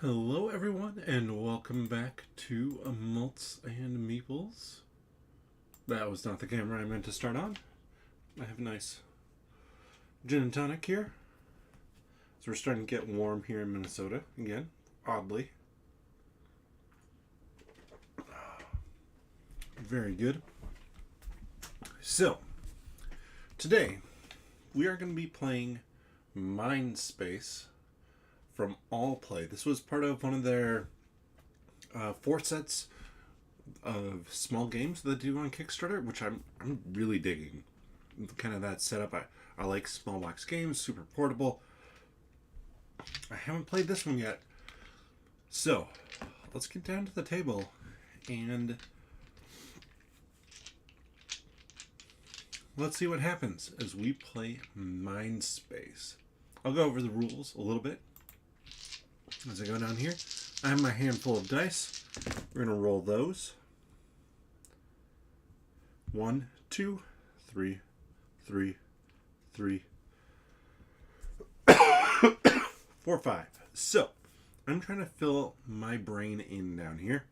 Hello, everyone, and welcome back to Malts and Meeples. That was not the camera I meant to start on. I have a nice gin and tonic here. So we're starting to get warm here in Minnesota again, oddly. Very good. So, today we are going to be playing Mindspace from Allplay. This was part of one of their 4 sets of small games that they do on Kickstarter, which I'm really digging. Kind of that setup. I like small box games, super portable. I haven't played this one yet. So, let's get down to the table and let's see what happens as we play Mindspace. I'll go over the rules a little bit as I go down here. I have my handful of dice. We're going to roll those. 1, 2, 3, 3, 3, 4, 5. So, I'm trying to fill my brain in down here.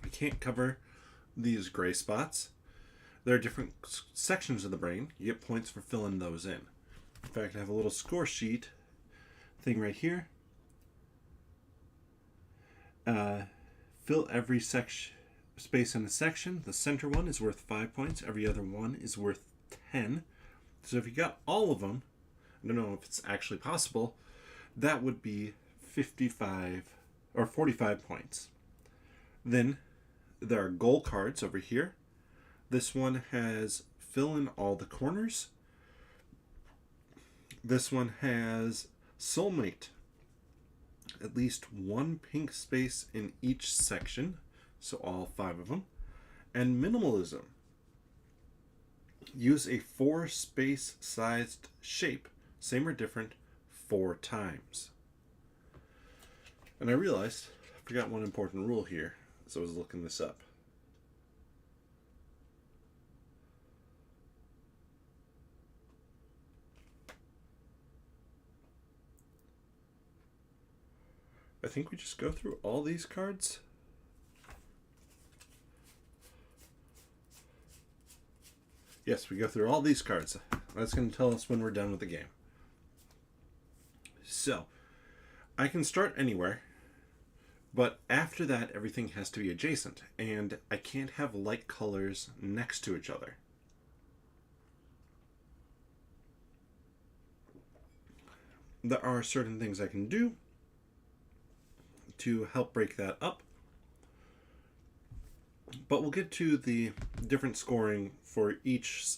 I can't cover these gray spots. There are different sections of the brain. You get points for filling those in. In fact, I have a little score sheet thing right here. Fill every space in a section. The center one is worth 5 points. Every other one is worth 10. So if you got all of them, I don't know if it's actually possible, that would be 55 or 45 points. Then there are goal cards over here. This one has fill in all the corners. This one has soulmate. At least one pink space in each section, so all 5 of them. And minimalism. Use a 4 space sized shape, same or different, 4 times. And I realized I forgot one important rule here as I was looking this up. I think we just go through all these cards. Yes, we go through all these cards. That's going to tell us when we're done with the game. So, I can start anywhere, but after that, everything has to be adjacent, and I can't have light colors next to each other. There are certain things I can do to help break that up. But we'll get to the different scoring for each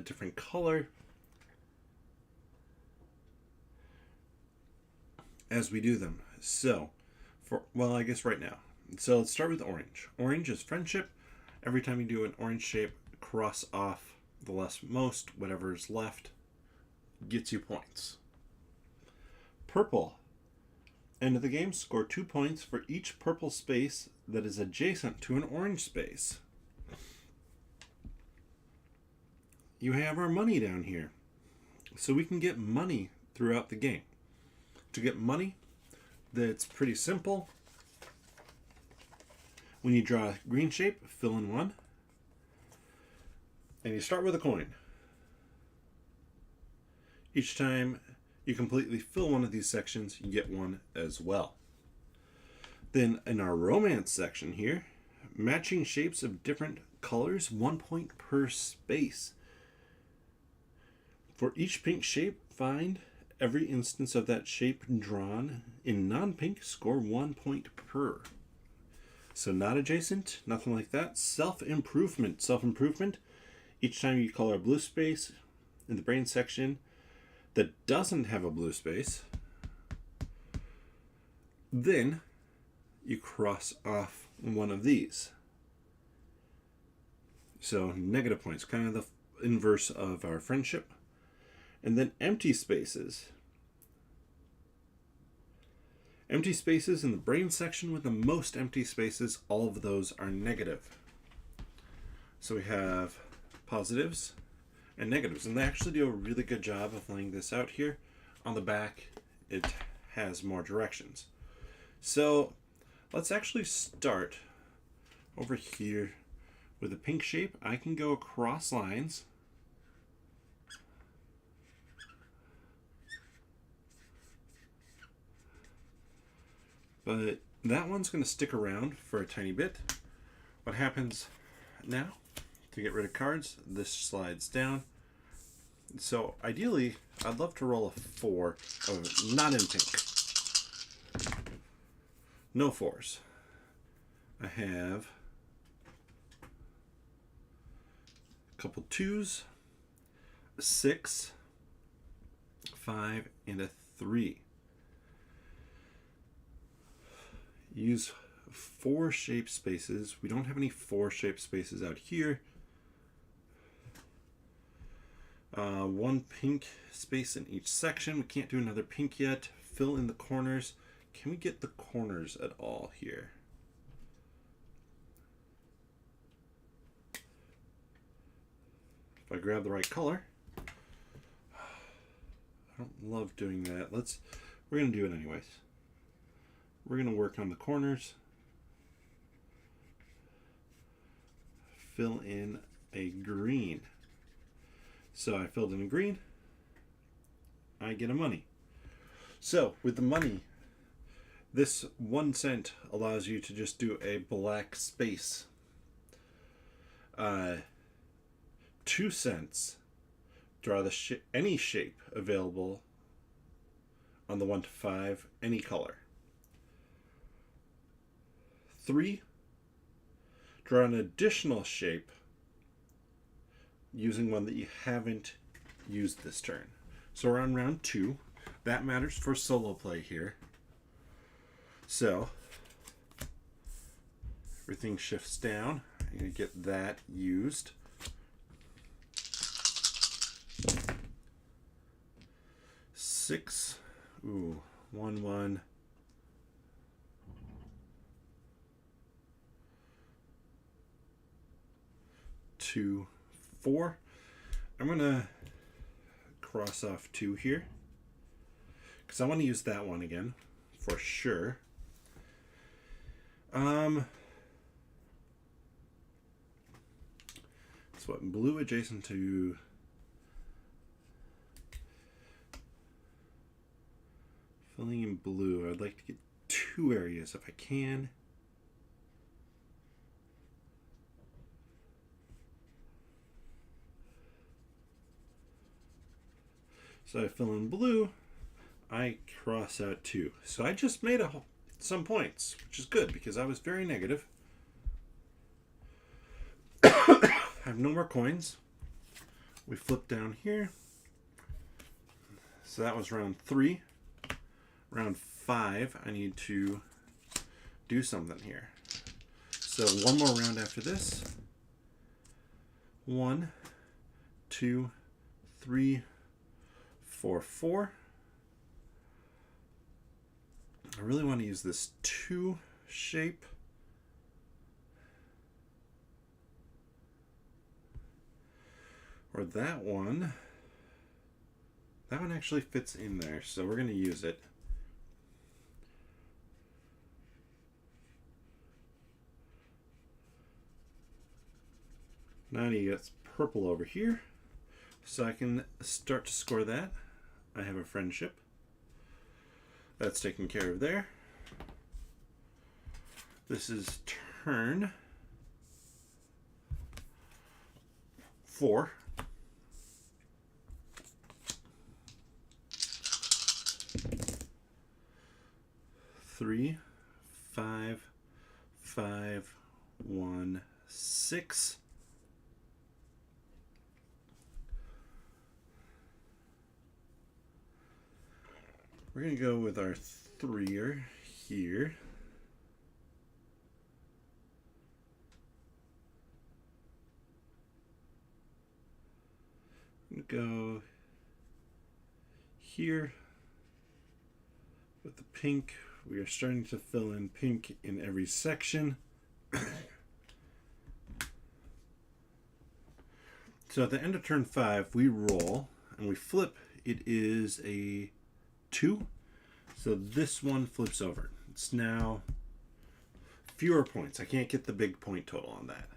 different color as we do them. So, I guess right now. So let's start with orange. Orange is friendship. Every time you do an orange shape, cross off the leftmost, whatever's left gets you points. Purple. End of the game, score 2 points for each purple space that is adjacent to an orange space. You have our money down here. So we can get money throughout the game. To get money, that's pretty simple. When you draw a green shape, fill in 1. And you start with a coin. Each time you completely fill one of these sections, you get 1 as well. Then in our romance section here, matching shapes of different colors, 1 point per space. For each pink shape, find every instance of that shape drawn in non-pink, score 1 point per. So not adjacent, nothing like that. Self-improvement. Each time you color a blue space in the brain section that doesn't have a blue space, then you cross off one of these. So negative points, kind of the inverse of our friendship. And then empty spaces. Empty spaces in the brain section with the most empty spaces, all of those are negative. So we have positives and negatives. And they actually do a really good job of laying this out here. On the back, it has more directions. So let's actually start over here with a pink shape. I can go across lines. But that one's going to stick around for a tiny bit. What happens now, to get rid of cards, this slides down. So ideally, I'd love to roll a 4, not in pink. No 4s. I have a couple 2s, a 6, 5, and a 3. Use 4 shape spaces. We don't have any 4 shape spaces out here. 1 pink space in each section. We can't do another pink yet. Fill in the corners. Can we get the corners at all here? If I grab the right color. I don't love doing that. We're going to do it anyways. We're going to work on the corners. Fill in a green. So I filled in a green. I get a money. So with the money, this 1 cent allows you to just do a black space. 2 cents, draw any shape available on the 1 to 5, any color. 3, draw an additional shape using one that you haven't used this turn. So we're on round 2. That matters for solo play here. So everything shifts down. I'm going to get that used. Six. Ooh, 1, 1. 2, 4. I'm going to cross off 2 here because I want to use that one again for sure. So what, blue adjacent to filling in blue. I'd like to get 2 areas if I can. So I fill in blue, I cross out 2. So I just made some points, which is good because I was very negative. I have no more coins. We flip down here. So that was round 3. Round 5, I need to do something here. So 1 more round after this. 1, 2, 3, 4, 4. I really want to use this 2 shape. Or that one. That one actually fits in there, so we're going to use it. Now he gets purple over here, so I can start to score that. I have a friendship. That's taken care of there. This is turn 4. Three, 5, 5, 1, 6. We're going to go with our 3er here. I'm going to go here with the pink. We are starting to fill in pink in every section. So at the end of turn 5, we roll and we flip. It is a 2. So this one flips over. It's now fewer points. I can't get the big point total on that.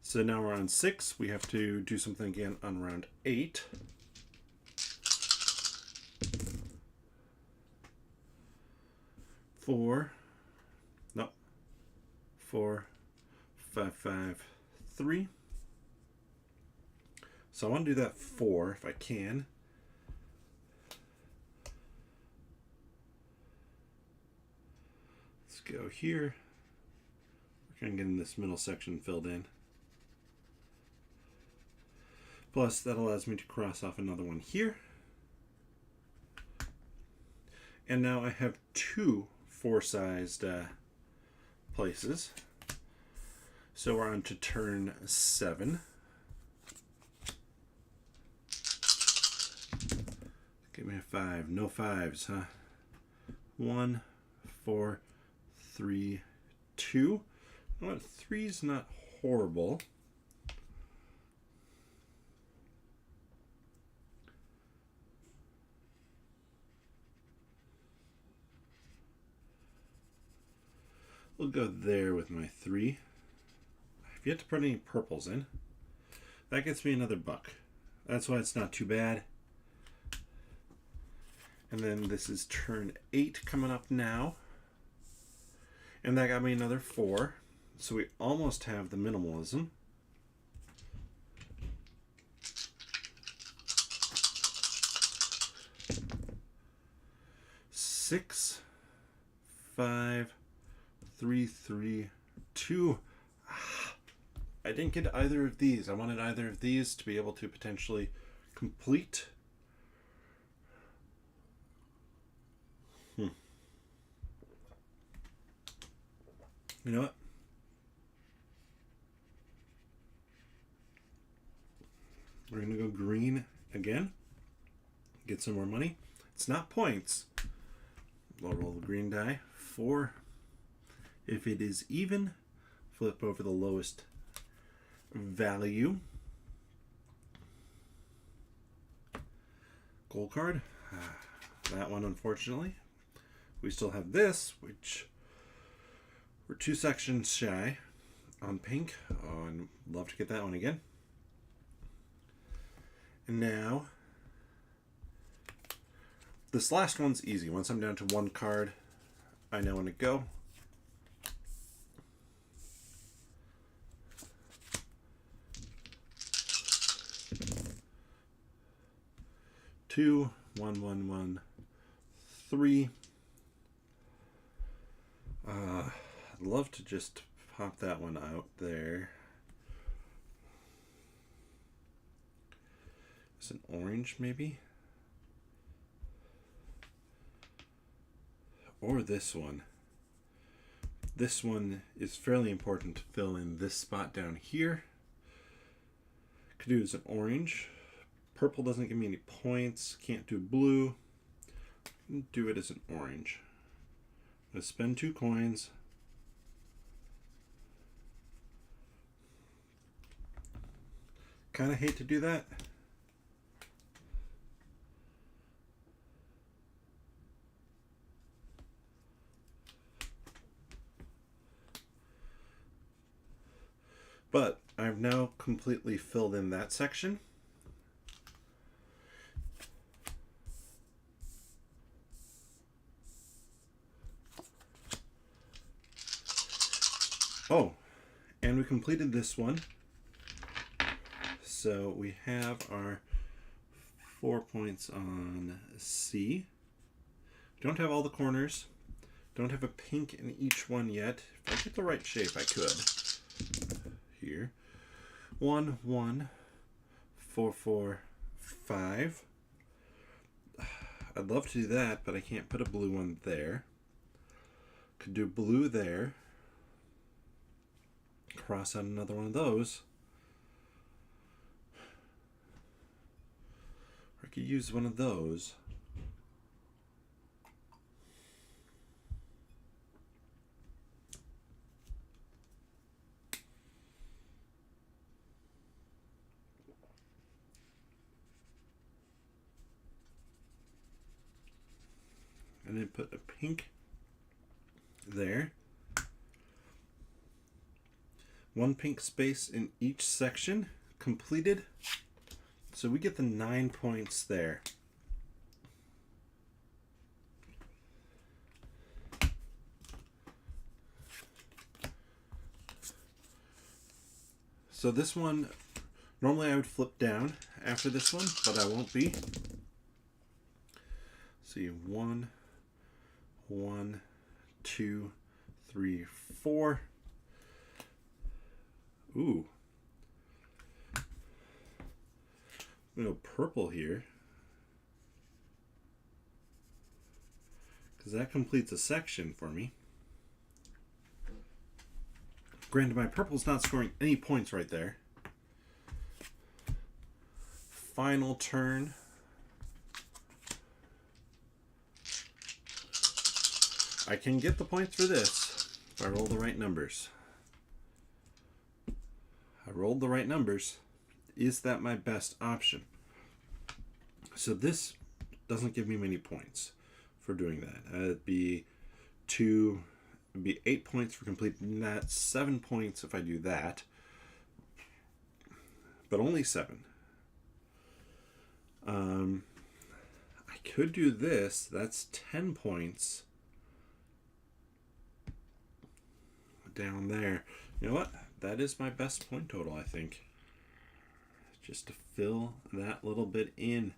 So now we're on 6. We have to do something again on round 8. Four, 5, 5, 3. So I want to do that 4 if I can. Let's go here. We're kind of getting this middle section filled in. Plus, that allows me to cross off another one here. And now I have 2 4-sized places. So we're on to turn 7. Give me a 5. No 5s, huh? 1, 4, 3, 2. You know what? 3's not horrible. We'll go there with my 3. I've yet to put any purples in. That gets me another buck. That's why it's not too bad. And then this is turn 8 coming up now. And that got me another 4. So we almost have the minimalism. Six, 5, 3, 3, 2. I didn't get either of these. I wanted either of these to be able to potentially complete. You know what? We're going to go green again. Get some more money. It's not points. I'll roll the green die. 4. If it is even, flip over the lowest value. Gold card. That one, unfortunately. We still have this, which we're 2 sections shy on pink. Oh, I'd love to get that one again. And now, this last one's easy. Once I'm down to 1 card, I know when to go. Two, 1, 1, 1, 3. I'd love to just pop that one out there. It's an orange, maybe? Or this one. This one is fairly important to fill in this spot down here. Could do as an orange. Purple doesn't give me any points. Can't do blue. Do it as an orange. Let's spend 2 coins. Kind of hate to do that. But I've now completely filled in that section. Oh, and we completed this one. So we have our 4 points on C. Don't have all the corners. Don't have a pink in each one yet. If I get the right shape, I could. Here. 1, 1, 4, 4, 5. I'd love to do that, but I can't put a blue one there. Could do blue there. Cross out another one of those. Or I could use one of those. going to put a pink there. One pink space in each section completed. So we get the 9 points there. So this one, normally I would flip down after this one, but I won't be. See, 1, 1, 2, 3, 4. Ooh. I'm gonna go purple here, because that completes a section for me. Granted, my purple's not scoring any points right there. Final turn. I can get the points for this if I roll the right numbers. I rolled the right numbers. Is that my best option? So this doesn't give me many points for doing that. It'd be 8 points for completing that, 7 points if I do that, but only 7. I could do this. That's 10 points down there. You know what? That is my best point total, I think. Just to fill that little bit in.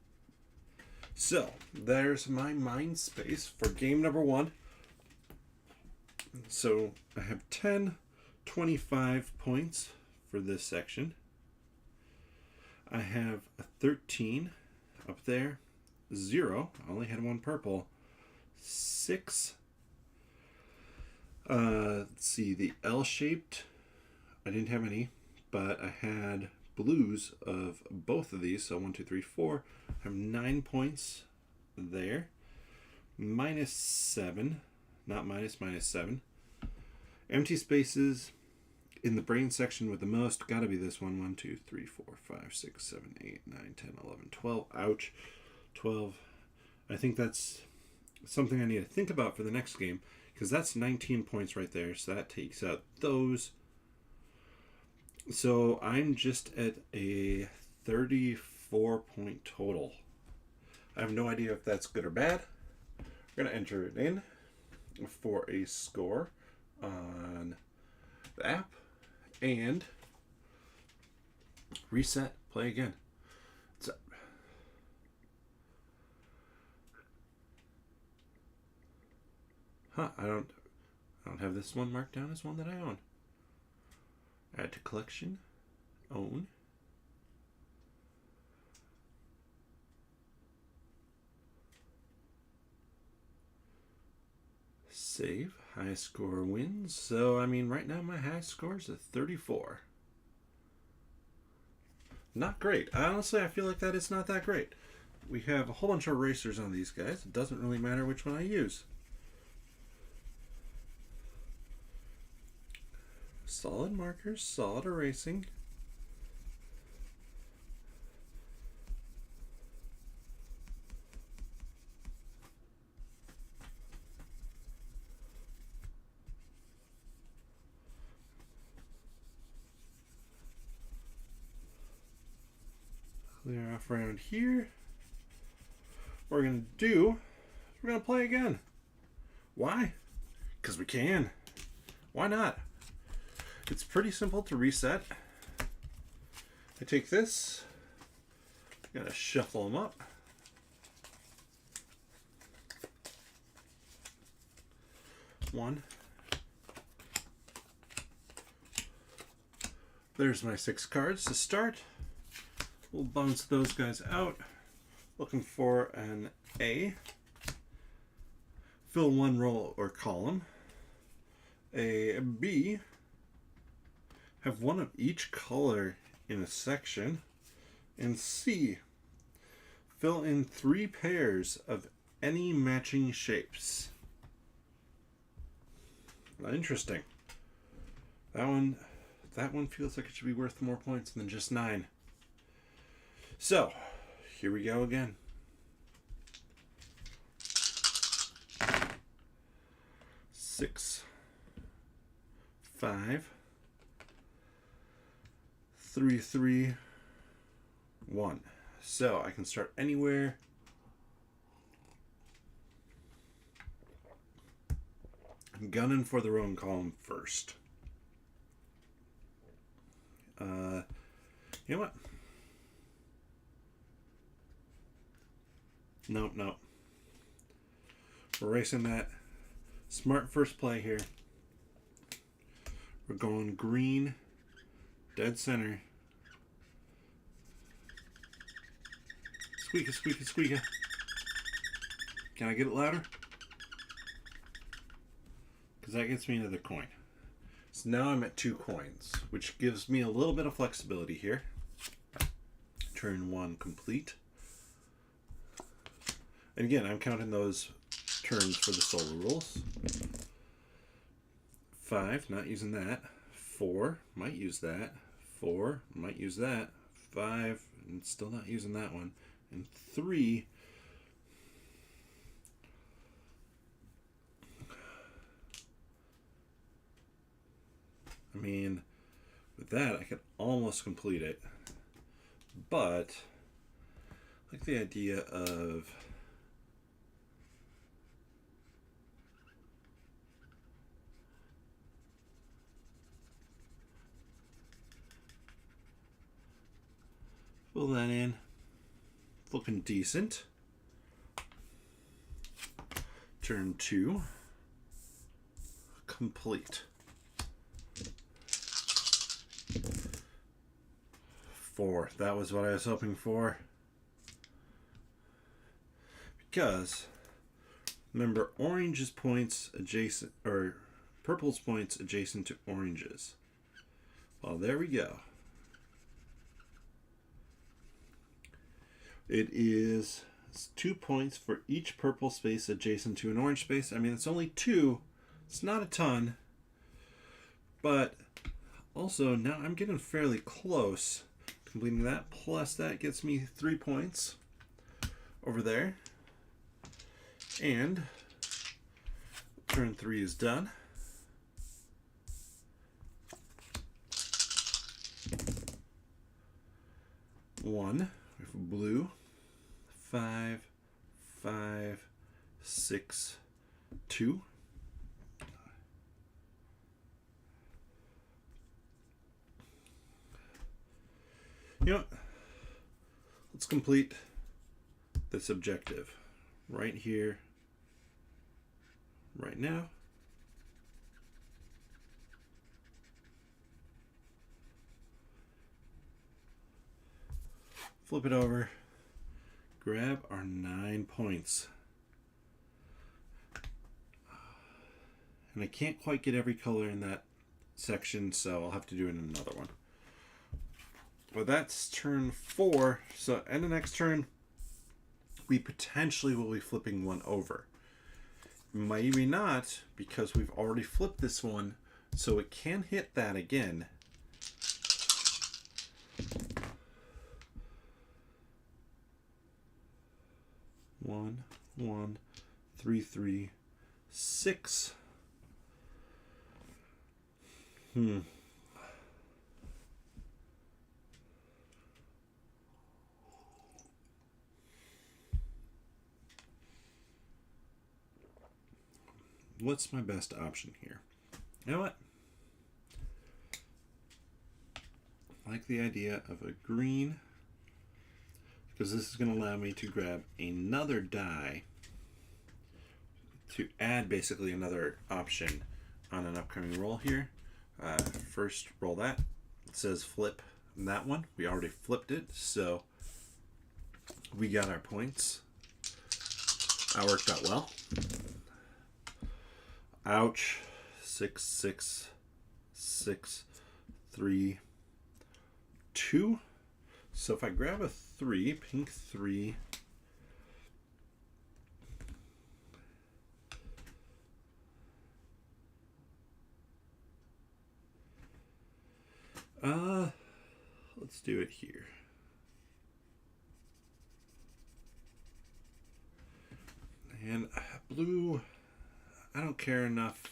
So, there's my mind space for game number 1. So, I have 10, 25 points for this section. I have a 13 up there, 0. I only had 1 purple. 6. Let's see, the L-shaped, I didn't have any, but I had blues of both of these. So 1, 2, 3, 4. I have 9 points there. -7. Not minus, -7. Empty spaces in the brain section with the most. Gotta be this one. 1, 2, 3, 4, 5, 6, 7, 8, 9, 10, 11, 12. Ouch. 12. I think that's something I need to think about for the next game, because that's 19 points right there. So that takes out those. So I'm just at a 34 point total. I have no idea if that's good or bad. We're going to enter it in for a score on the app and reset, play again. So, I don't have this one marked down as one that I own. Add to collection, own. Save, high score wins. So, I mean, right now my high score is a 34. Not great. Honestly, I feel like that is not that great. We have a whole bunch of erasers on these guys. It doesn't really matter which one I use. Solid markers, solid erasing. Clear off around here. What we're going to do, we're going to play again. Why? Because we can. Why not? It's pretty simple to reset. I take this, I'm gonna shuffle them up. One. There's my 6 cards to start. We'll bounce those guys out. Looking for an A. Fill 1 row or column. A B. Have 1 of each color in a section. And C. Fill in 3 pairs of any matching shapes. Interesting. That one feels like it should be worth more points than just 9. So, here we go again. 6, 5, 3, 3, 1. So I can start anywhere. I'm gunning for the roan column first. You know what? Nope. We're erasing that. Smart first play here. We're going green, dead center. Squeaky, squeaky, squeaky. Can I get it louder? Because that gets me another coin. So now I'm at 2 coins, which gives me a little bit of flexibility here. Turn 1 complete. And again, I'm counting those turns for the solo rules. 5, not using that. 4, might use that. 4, might use that. 5, and still not using that one. And 3, I mean, with that, I could almost complete it. But I like the idea of fill that in. Looking decent. Turn 2 complete. 4. That was what I was hoping for. Because remember, orange's points adjacent, or purple's points adjacent to orange's. Well, there we go. It is 2 points for each purple space adjacent to an orange space. I mean, it's only 2. It's not a ton. But also, now I'm getting fairly close. Completing that, plus that gets me 3 points over there. And turn 3 is done. One with blue. 5, 5, 6, 2. You know what? Let's complete this objective right here, right now. Flip it over, grab our 9 points. And I can't quite get every color in that section, so I'll have to do it in another one. Well, that's turn 4. So, in the next turn, we potentially will be flipping one over. Maybe not, because we've already flipped this one, so it can hit that again. One, 1, 3, 3, 6. What's my best option here? You know what? I like the idea of a green, because this is going to allow me to grab another die to add basically another option on an upcoming roll here. First, roll that. It says flip that one. We already flipped it, so we got our points. That worked out well. Ouch. 6, 6, 6, 3, 2. So if I grab a 3, pink 3, let's do it here. And blue, I don't care enough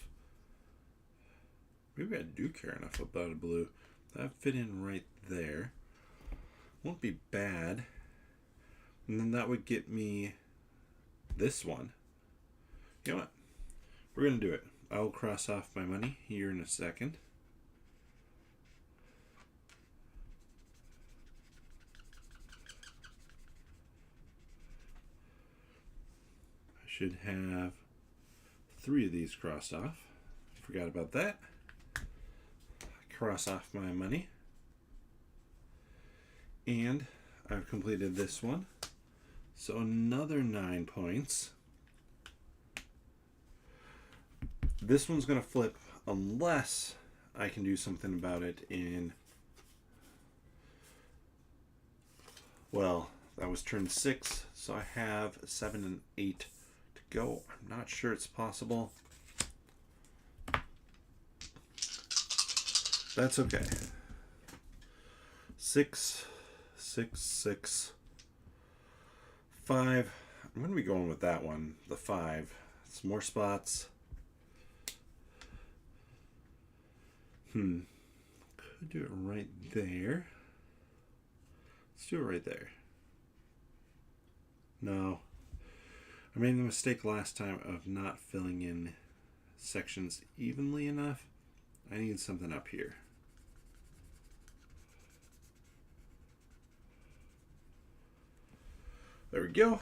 Maybe I do care enough about a blue. That fit in right there. Won't be bad. And then that would get me this one. You know what? We're going to do it. I'll cross off my money here in a second. I should have 3 of these crossed off. Forgot about that. Cross off my money. And I've completed this one. So another 9 points. This one's going to flip unless I can do something about it in... Well, that was turn 6, so I have 7 and 8 to go. I'm not sure it's possible. That's okay. 6, 6, 6, 5. I'm going to be going with that one, the 5. It's more spots. Could do it right there. Let's do it right there. No. I made the mistake last time of not filling in sections evenly enough. I need something up here. There we go.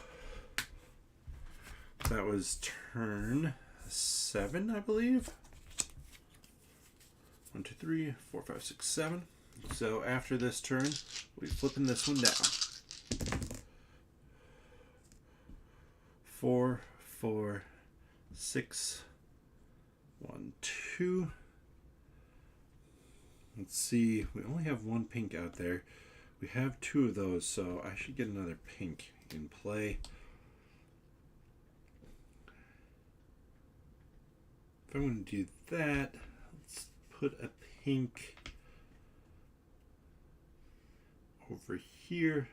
That was turn 7, I believe. 1, 2, 3, 4, 5, 6, 7. So after this turn, we'll be flipping this one down. 4, 4, 6, 1, 2. Let's see, we only have 1 pink out there. We have 2 of those, so I should get another pink in play. If I'm going to do that, let's put a pink over here.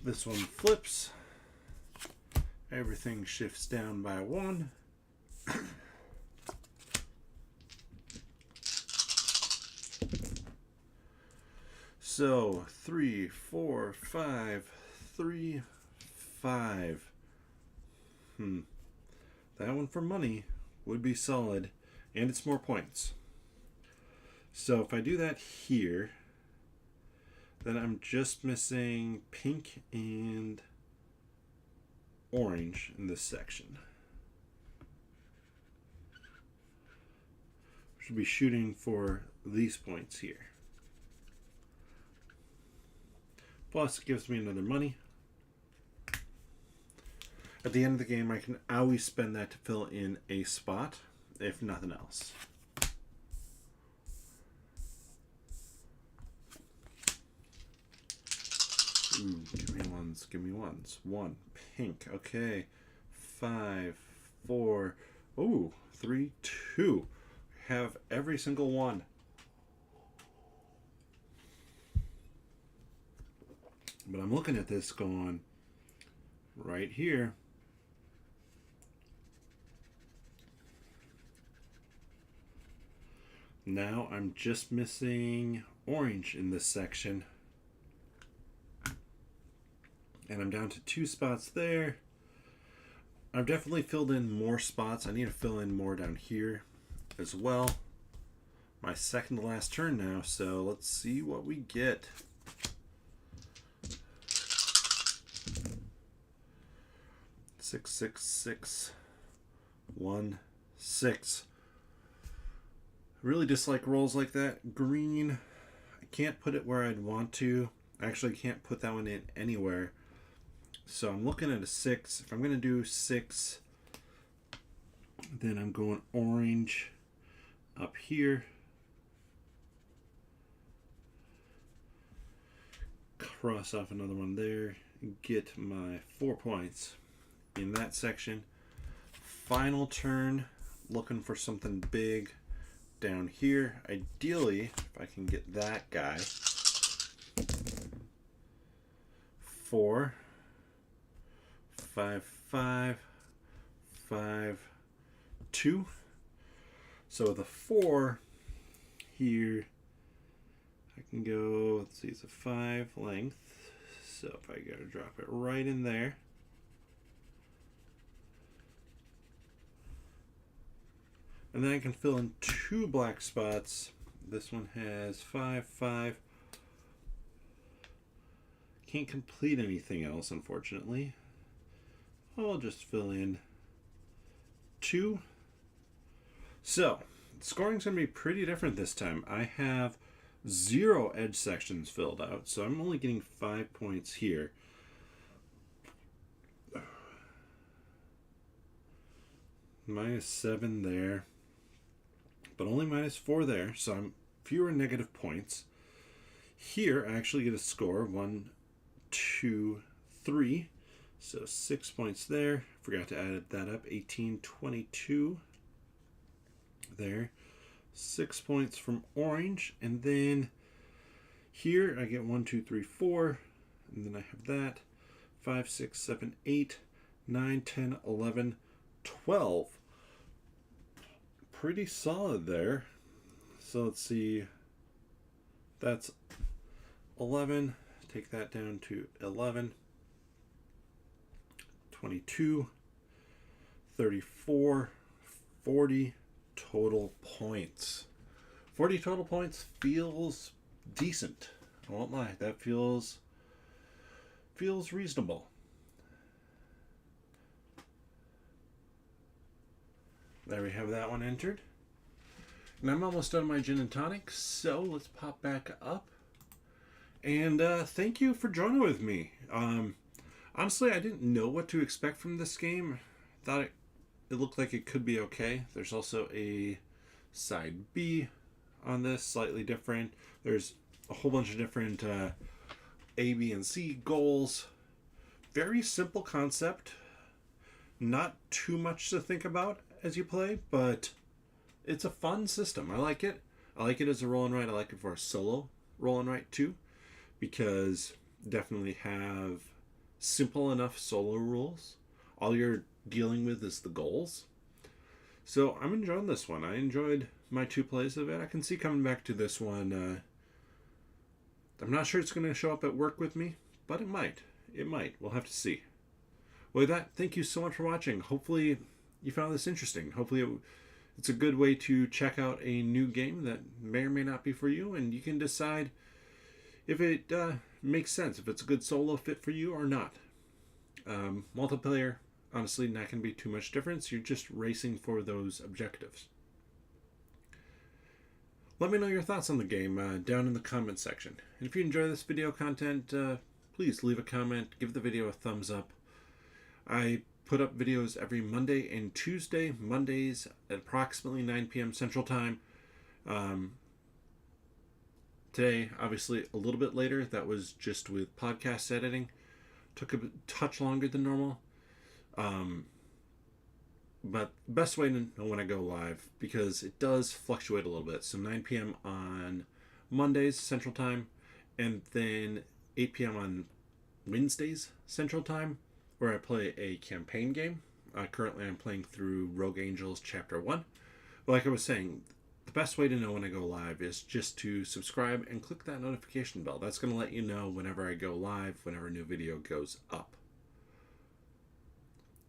This one flips. Everything shifts down by 1. So 3, 4, 5, 3, 5. That one for money would be solid, and it's more points. So if I do that here, then I'm just missing pink and orange in this section. Should be shooting for these points here. Plus, it gives me another money. At the end of the game, I can always spend that to fill in a spot, if nothing else. Ooh, give me ones, give me ones. 1, pink, okay. 5, 4, ooh, 3, 2. Have every single one. But I'm looking at this going right here. Now I'm just missing orange in this section. And I'm down to 2 spots there. I've definitely filled in more spots. I need to fill in more down here as well. My second to last turn now, so let's see what we get. Six, 6, 6, 1, 6. I really dislike rolls like that. Green, I can't put it where I'd want to. I actually can't put that one in anywhere. So I'm looking at a 6. If I'm going to do 6, then I'm going orange up here. Cross off another one there. Get my 4 points in that section. Final turn, looking for something big down here. Ideally, if I can get that guy. 4, 5, 5, 5, 2. So the 4 here, I can go, let's see, it's a 5 length. So if I gotta drop it right in there. And then I can fill in 2 black spots. This one has 5, 5. Can't complete anything else, unfortunately. I'll just fill in 2. So, scoring's going to be pretty different this time. I have 0 edge sections filled out, so I'm only getting 5 points here. -7 there, but only -4 there, so I'm fewer negative points. Here, I actually get a score 1, 2, 3, so 6 points there. Forgot to add that up. 18, 22 there. 6 points from orange, and then here I get 1, 2, 3, 4, and then I have that 5, 6, 7, 8, 9, 10, 11, 12. Pretty solid there. So let's see, that's 11. Take that down to 11, 22, 34, 40 total points. 40 total points feels decent. I won't lie, that feels reasonable. There we have that one entered. And I'm almost done my gin and tonic, so let's pop back up. And thank you for joining with me. Honestly, I didn't know what to expect from this game. Thought it looked like it could be okay. There's also a side B on this, slightly different. There's a whole bunch of different A, B, and C goals. Very simple concept. Not too much to think about as you play, but it's a fun system. I like it. I like it as a roll and write. I like it for a solo roll and write too, because definitely have simple enough solo rules. All you're dealing with is the goals. So I'm enjoying this one. I enjoyed my 2 plays of it. I can see coming back to this one. I'm not sure it's going to show up at work with me, but it might. It might. We'll have to see. With that, thank you so much for watching. Hopefully you found this interesting. Hopefully it's a good way to check out a new game that may or may not be for you, and you can decide if it makes sense, if it's a good solo fit for you or not. Multiplayer, honestly, not going to be too much difference. You're just racing for those objectives. Let me know your thoughts on the game down in the comment section. And if you enjoy this video content, please leave a comment, give the video a thumbs up. I put up videos every Monday and Tuesday. Mondays at approximately 9 p.m. Central Time. Today, obviously, a little bit later. That was just with podcast editing. Took a touch longer than normal. But the best way to know when I go live, because it does fluctuate a little bit. So 9 p.m. on Mondays Central Time, and then 8 p.m. on Wednesdays Central Time, where I play a campaign game. Currently I'm playing through Rogue Angels Chapter 1. But like I was saying, the best way to know when I go live is just to subscribe and click that notification bell. That's going to let you know whenever I go live, whenever a new video goes up.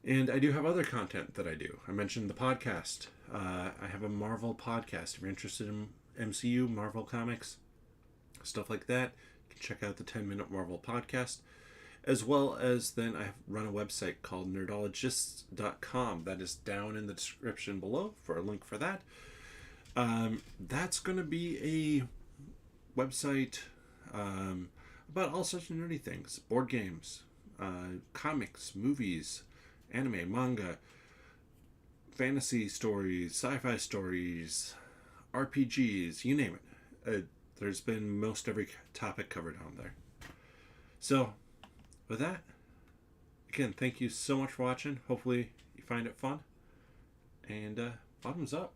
And I do have other content that I do. I mentioned the podcast. I have a Marvel podcast. If you're interested in MCU, Marvel Comics, stuff like that, you can check out the 10-Minute Marvel podcast. As well as then I run a website called nerdologists.com. That is down in the description below for a link for that. That's going to be a website about all sorts of nerdy things. Board games, comics, movies, anime, manga, fantasy stories, sci-fi stories, RPGs, you name it. There's been most every topic covered on there. So, with that, again, thank you so much for watching. Hopefully you find it fun. And bottoms up.